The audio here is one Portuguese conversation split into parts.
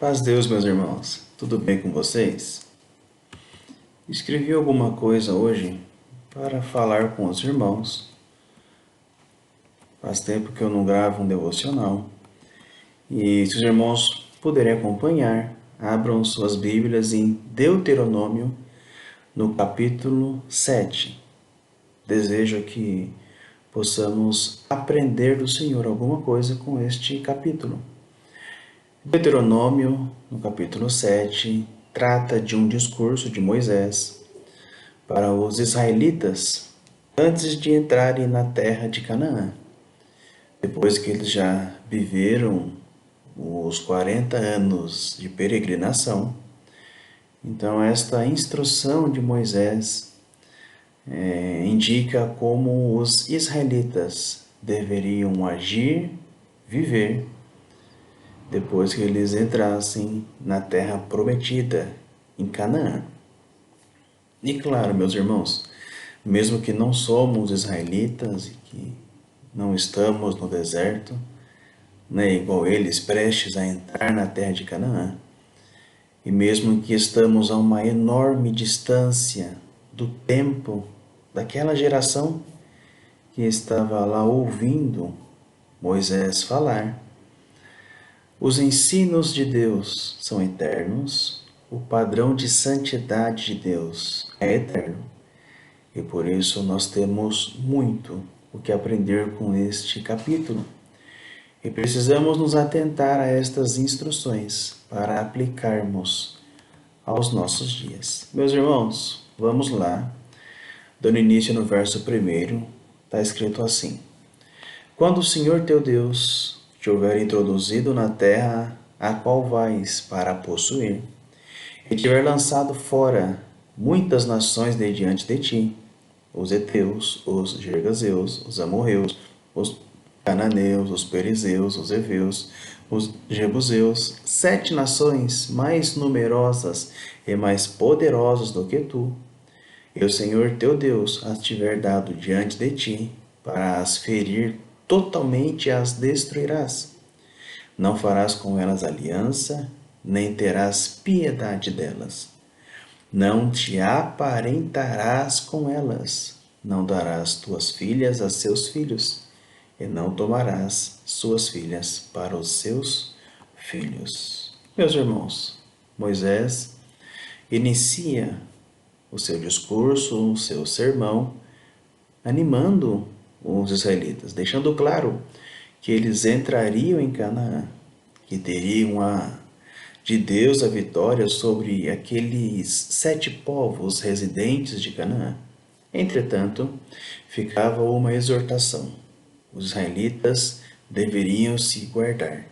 Paz de Deus, meus irmãos. Tudo bem com vocês? Escrevi alguma coisa hoje para falar com os irmãos. Faz tempo que eu não gravo um devocional. E se os irmãos puderem acompanhar, abram suas Bíblias em Deuteronômio, no capítulo 7. Desejo que possamos aprender do Senhor alguma coisa com este capítulo. Deuteronômio, no capítulo 7, trata de um discurso de Moisés para os israelitas antes de entrarem na terra de Canaã. Depois que eles já viveram os 40 anos de peregrinação, então esta instrução de Moisés indica como os israelitas deveriam agir, viver, depois que eles entrassem na terra prometida, em Canaã. E claro, meus irmãos, mesmo que não somos israelitas e que não estamos no deserto, né, igual eles, prestes a entrar na terra de Canaã, e mesmo que estamos a uma enorme distância do tempo daquela geração que estava lá ouvindo Moisés falar, os ensinos de Deus são eternos, o padrão de santidade de Deus é eterno. E por isso nós temos muito o que aprender com este capítulo. E precisamos nos atentar a estas instruções para aplicarmos aos nossos dias. Meus irmãos, vamos lá. Dando início no verso 1, está escrito assim: Quando o Senhor teu Deus te houver introduzido na terra a qual vais para possuir, e tiver lançado fora muitas nações de diante de ti, os heteus, os gergazeus, os amorreus, os cananeus, os perizeus, os heveus, os jebuseus, 7 nações mais numerosas e mais poderosas do que tu, e o Senhor teu Deus as tiver dado diante de ti, para as ferir totalmente as destruirás. Não farás com elas aliança, nem terás piedade delas. Não te aparentarás com elas, não darás tuas filhas a seus filhos, e não tomarás suas filhas para os seus filhos. Meus irmãos, Moisés inicia o seu discurso, o seu sermão, animando os israelitas, deixando claro que eles entrariam em Canaã, que teriam de Deus a vitória sobre aqueles 7 povos residentes de Canaã. Entretanto, ficava uma exortação: os israelitas deveriam se guardar,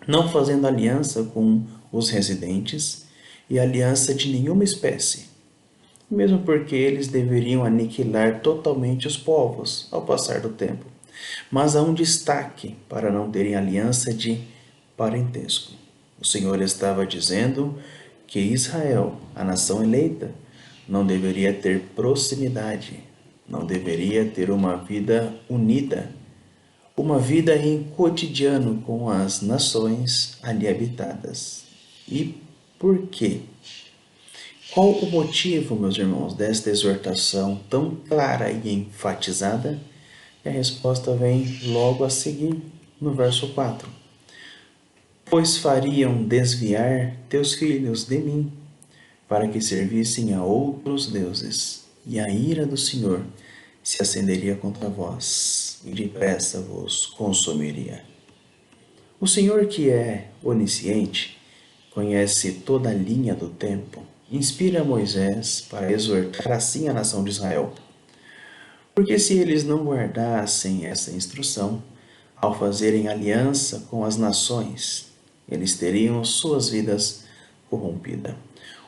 não fazendo aliança com os residentes e aliança de nenhuma espécie, mesmo porque eles deveriam aniquilar totalmente os povos ao passar do tempo. Mas há um destaque para não terem aliança de parentesco. O Senhor estava dizendo que Israel, a nação eleita, não deveria ter proximidade, não deveria ter uma vida unida, uma vida em cotidiano com as nações ali habitadas. E por quê? Qual o motivo, meus irmãos, desta exortação tão clara e enfatizada? E a resposta vem logo a seguir, no verso 4. Pois fariam desviar teus filhos de mim, para que servissem a outros deuses, e a ira do Senhor se acenderia contra vós, e depressa vos consumiria. O Senhor, que é onisciente, conhece toda a linha do tempo, inspira Moisés para exortar assim a nação de Israel. Porque se eles não guardassem essa instrução, ao fazerem aliança com as nações, eles teriam suas vidas corrompidas.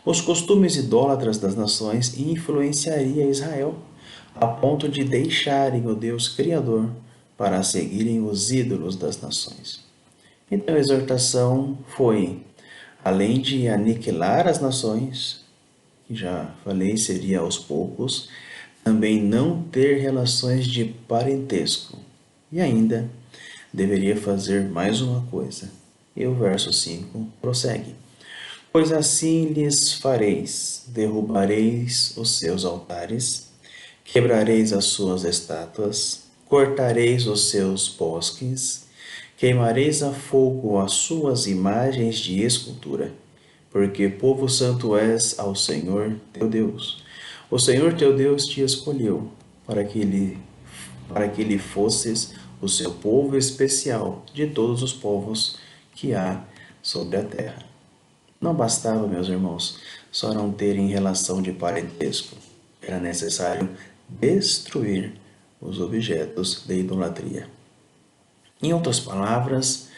Os costumes idólatras das nações influenciariam Israel, a ponto de deixarem o Deus Criador para seguirem os ídolos das nações. Então a exortação foi, além de aniquilar as nações, que já falei seria aos poucos, também não ter relações de parentesco. E ainda deveria fazer mais uma coisa: E o verso 5 prossegue: Pois assim lhes fareis: derrubareis os seus altares, quebrareis as suas estátuas, cortareis os seus bosques, queimareis a fogo as suas imagens de escultura, porque povo santo és ao Senhor teu Deus. O Senhor teu Deus te escolheu para que lhe fosses o seu povo especial de todos os povos que há sobre a terra. Não bastava, meus irmãos, só não terem relação de parentesco. Era necessário destruir os objetos de idolatria. Em outras palavras,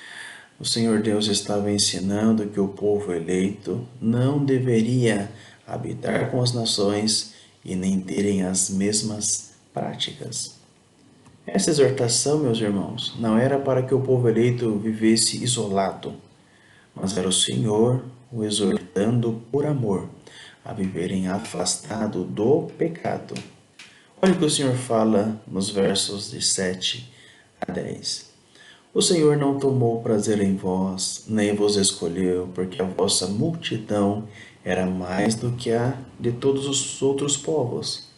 o Senhor Deus estava ensinando que o povo eleito não deveria habitar com as nações e nem terem as mesmas práticas. Essa exortação, meus irmãos, não era para que o povo eleito vivesse isolado, mas era o Senhor o exortando por amor a viverem afastado do pecado. Olha o que o Senhor fala nos versos de 7 a 10. O Senhor não tomou prazer em vós, nem vos escolheu, porque a vossa multidão era mais do que a de todos os outros povos,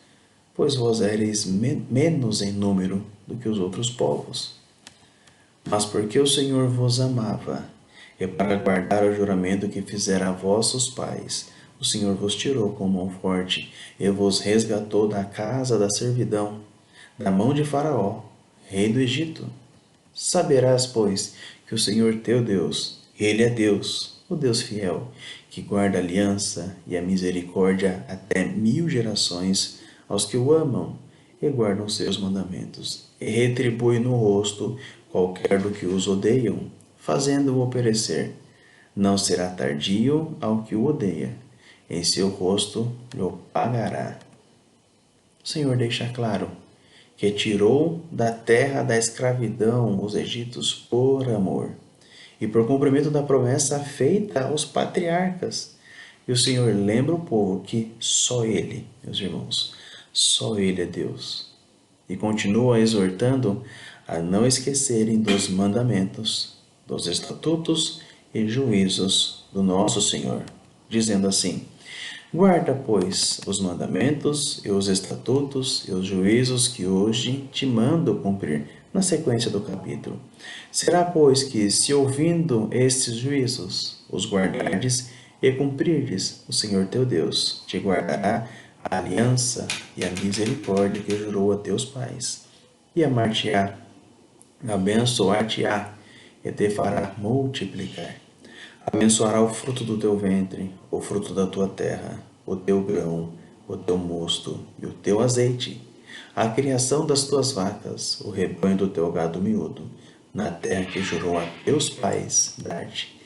pois vós éreis menos em número do que os outros povos. Mas porque o Senhor vos amava, e para guardar o juramento que fizera a vossos pais, o Senhor vos tirou com mão forte e vos resgatou da casa da servidão, da mão de Faraó, rei do Egito. Saberás, pois, que o Senhor teu Deus, Ele é Deus, o Deus fiel, que guarda a aliança e a misericórdia até 1000 gerações aos que o amam e guardam seus mandamentos, e retribui no rosto qualquer do que os odeiam, fazendo-o perecer. Não será tardio ao que o odeia, em seu rosto lhe pagará. O Senhor deixa claro que tirou da terra da escravidão os egípcios por amor e por cumprimento da promessa feita aos patriarcas. E o Senhor lembra o povo que só Ele, meus irmãos, só Ele é Deus. E continua exortando a não esquecerem dos mandamentos, dos estatutos e juízos do nosso Senhor, dizendo assim: Guarda, pois, os mandamentos e os estatutos e os juízos que hoje te mando cumprir, na sequência do capítulo. Será, pois, que, se ouvindo estes juízos, os guardardes e cumprirdes, o Senhor teu Deus te guardará a aliança e a misericórdia que jurou a teus pais, e amar-te-á, abençoar-te-á e te fará multiplicar. Abençoará o fruto do teu ventre, o fruto da tua terra, o teu grão, o teu mosto e o teu azeite, a criação das tuas vacas, o rebanho do teu gado miúdo, na terra que jurou a teus pais dar-te.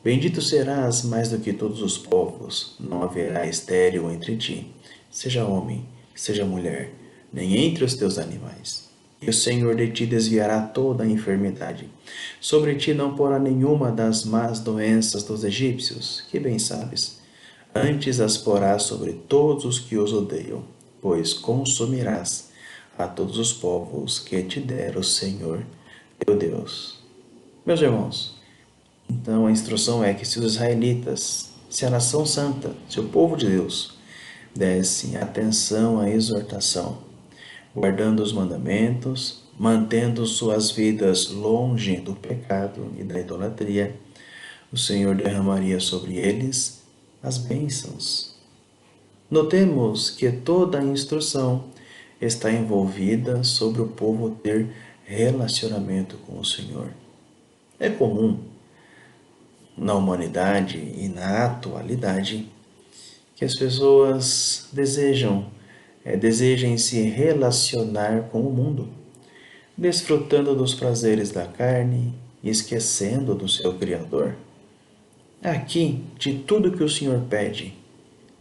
Bendito serás mais do que todos os povos, não haverá estéril entre ti, seja homem, seja mulher, nem entre os teus animais. E o Senhor de ti desviará toda a enfermidade. Sobre ti não porá nenhuma das más doenças dos egípcios, que bem sabes. Antes as porá sobre todos os que os odeiam, pois consumirás a todos os povos que te der o Senhor teu Deus. Meus irmãos, então a instrução é que se os israelitas, se a nação santa, se o povo de Deus, dessem atenção à exortação, guardando os mandamentos, mantendo suas vidas longe do pecado e da idolatria, o Senhor derramaria sobre eles as bênçãos. Notemos que toda a instrução está envolvida sobre o povo ter relacionamento com o Senhor. É comum na humanidade e na atualidade que as pessoas desejem se relacionar com o mundo, desfrutando dos prazeres da carne e esquecendo do seu Criador. Aqui, de tudo que o Senhor pede,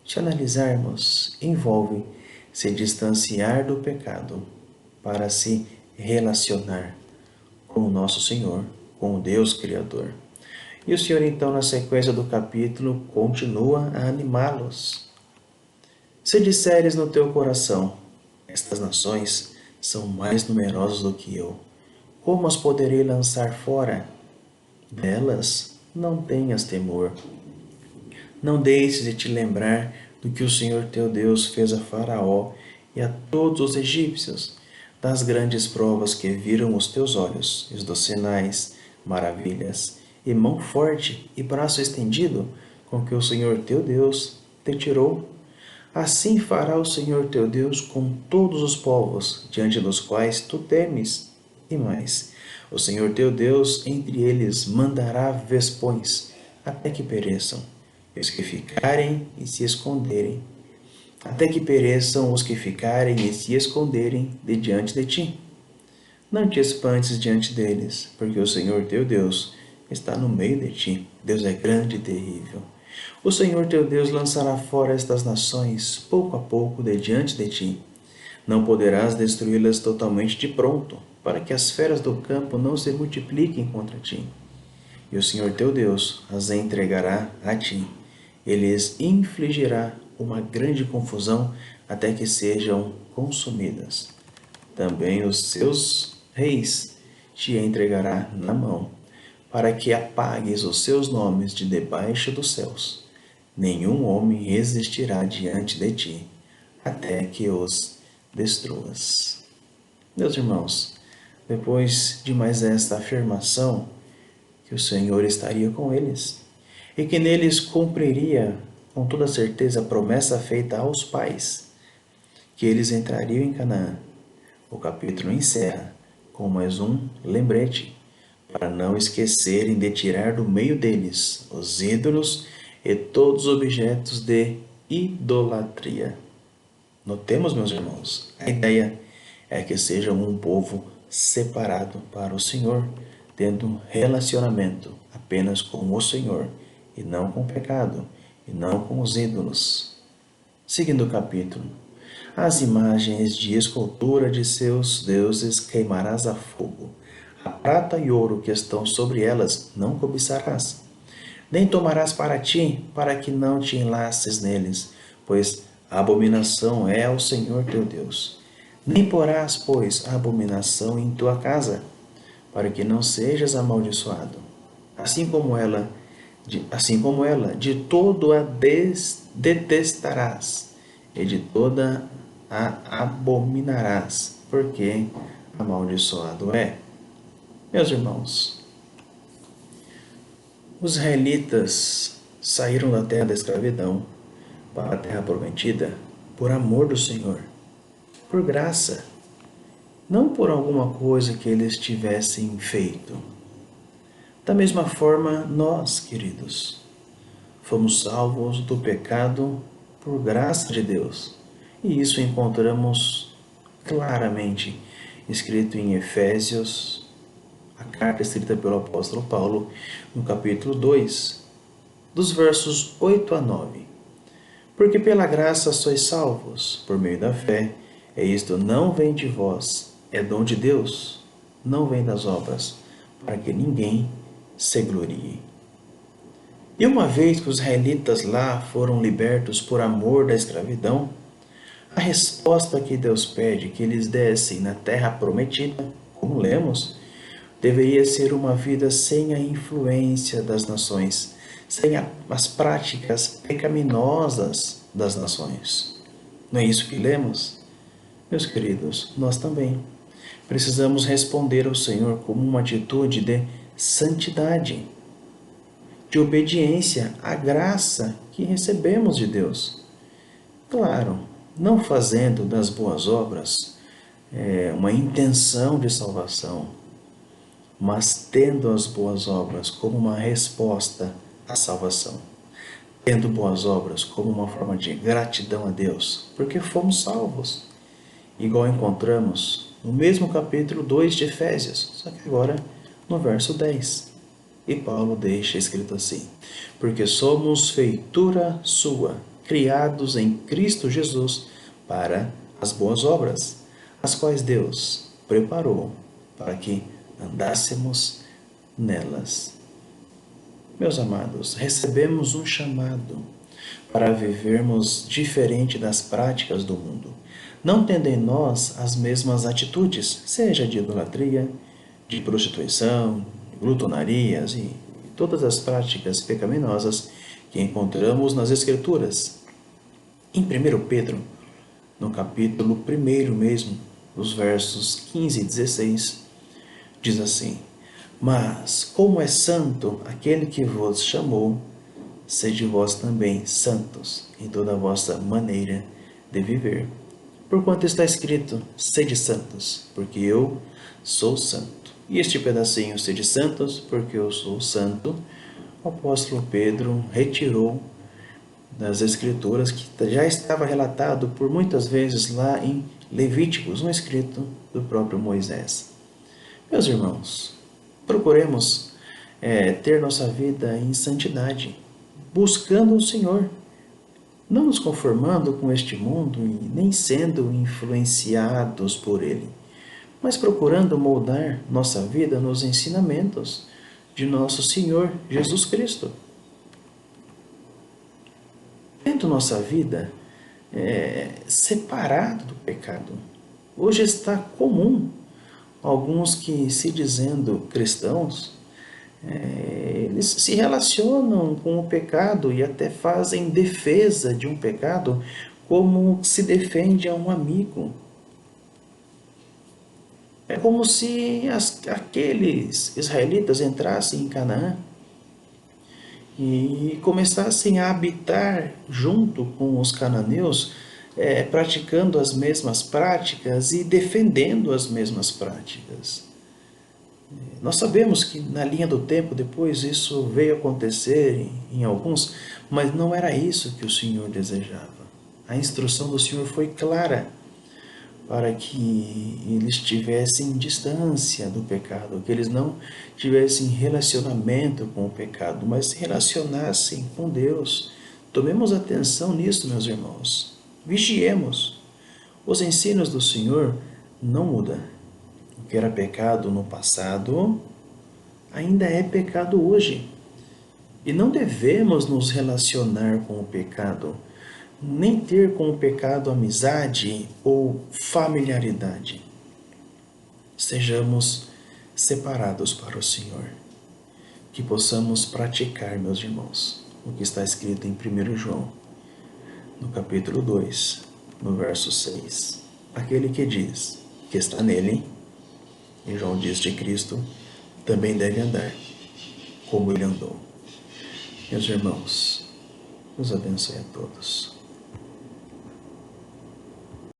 se analisarmos, envolve se distanciar do pecado para se relacionar com o nosso Senhor, com o Deus Criador. E o Senhor, então, na sequência do capítulo, continua a animá-los. Se disseres no teu coração, estas nações são mais numerosas do que eu, como as poderei lançar fora? Delas não tenhas temor. Não deixes de te lembrar do que o Senhor teu Deus fez a Faraó e a todos os egípcios, das grandes provas que viram os teus olhos, e dos sinais, maravilhas, e mão forte e braço estendido, com que o Senhor teu Deus te tirou. Assim fará o Senhor teu Deus com todos os povos, diante dos quais tu temes. E mais, o Senhor teu Deus entre eles mandará vespões, até que pereçam, e os que ficarem e se esconderem, até que pereçam os que ficarem e se esconderem de diante de ti. Não te espantes diante deles, porque o Senhor teu Deus está no meio de ti. Deus é grande e terrível. O Senhor teu Deus lançará fora estas nações, pouco a pouco, de diante de ti. Não poderás destruí-las totalmente de pronto, para que as feras do campo não se multipliquem contra ti. E o Senhor teu Deus as entregará a ti. Ele lhes infligirá uma grande confusão até que sejam consumidas. Também os seus reis te entregará na mão, para que apagues os seus nomes de debaixo dos céus. Nenhum homem resistirá diante de ti, até que os destruas. Meus irmãos, depois de mais esta afirmação, que o Senhor estaria com eles, e que neles cumpriria com toda certeza a promessa feita aos pais, que eles entrariam em Canaã, o capítulo encerra com mais um lembrete, para não esquecerem de tirar do meio deles os ídolos e todos os objetos de idolatria. Notemos, meus irmãos, a ideia é que sejam um povo separado para o Senhor, tendo relacionamento apenas com o Senhor, e não com o pecado, e não com os ídolos. Seguindo o capítulo, as imagens de escultura de seus deuses queimarás a fogo. A prata e ouro que estão sobre elas não cobiçarás, nem tomarás para ti, para que não te enlaces neles, pois a abominação é ao Senhor teu Deus. Nem porás, pois, a abominação em tua casa, para que não sejas amaldiçoado. Assim como ela, de todo a detestarás, e de toda a abominarás, porque amaldiçoado é. Meus irmãos, os israelitas saíram da terra da escravidão para a terra prometida por amor do Senhor, por graça, não por alguma coisa que eles tivessem feito. Da mesma forma, nós, queridos, fomos salvos do pecado por graça de Deus. E isso encontramos claramente escrito em Efésios, a carta escrita pelo apóstolo Paulo, no capítulo 2, dos versos 8 a 9. Porque pela graça sois salvos, por meio da fé, e isto não vem de vós, é dom de Deus, não vem das obras, para que ninguém se glorie. E uma vez que os israelitas lá foram libertos por amor da escravidão, a resposta que Deus pede que eles dessem na terra prometida, como lemos, deveria ser uma vida sem a influência das nações, sem as práticas pecaminosas das nações. Não é isso que lemos? Meus queridos, nós também precisamos responder ao Senhor como uma atitude de santidade, de obediência à graça que recebemos de Deus. Claro, não fazendo das boas obras uma intenção de salvação, mas tendo as boas obras como uma resposta à salvação. Tendo boas obras como uma forma de gratidão a Deus, porque fomos salvos. Igual encontramos no mesmo capítulo 2 de Efésios, só que agora no verso 10. E Paulo deixa escrito assim: porque somos feitura sua, criados em Cristo Jesus para as boas obras, as quais Deus preparou para que andássemos nelas. Meus amados, recebemos um chamado para vivermos diferente das práticas do mundo, não tendo em nós as mesmas atitudes, seja de idolatria, de prostituição, de glutonarias e todas as práticas pecaminosas que encontramos nas Escrituras. Em 1 Pedro, no capítulo 1 mesmo, os versos 15 e 16, diz assim: Mas, como é santo aquele que vos chamou, sede vós também santos em toda a vossa maneira de viver. Porquanto está escrito, sede santos, porque eu sou santo. E este pedacinho, sede santos, porque eu sou santo, o apóstolo Pedro retirou das Escrituras, que já estava relatado por muitas vezes lá em Levíticos, um escrito do próprio Moisés. Meus irmãos, procuremos ter nossa vida em santidade, buscando o Senhor, não nos conformando com este mundo e nem sendo influenciados por ele, mas procurando moldar nossa vida nos ensinamentos de nosso Senhor Jesus Cristo. Tendo nossa vida separado do pecado. Hoje está comum alguns que, se dizendo cristãos, eles se relacionam com o pecado e até fazem defesa de um pecado como se defende a um amigo. É como se aqueles israelitas entrassem em Canaã e começassem a habitar junto com os cananeus, praticando as mesmas práticas e defendendo as mesmas práticas. Nós sabemos que na linha do tempo depois isso veio acontecer em alguns, mas não era isso que o Senhor desejava. A instrução do Senhor foi clara para que eles tivessem distância do pecado, que eles não tivessem relacionamento com o pecado, mas se relacionassem com Deus. Tomemos atenção nisso, meus irmãos. Vigiemos. Os ensinos do Senhor não mudam. O que era pecado no passado ainda é pecado hoje. E não devemos nos relacionar com o pecado, nem ter com o pecado amizade ou familiaridade. Sejamos separados para o Senhor. Que possamos praticar, meus irmãos, o que está escrito em 1 João, no capítulo 2, no verso 6. Aquele que diz que está nele, e João diz de Cristo, também deve andar como ele andou. Meus irmãos, Deus abençoe a todos.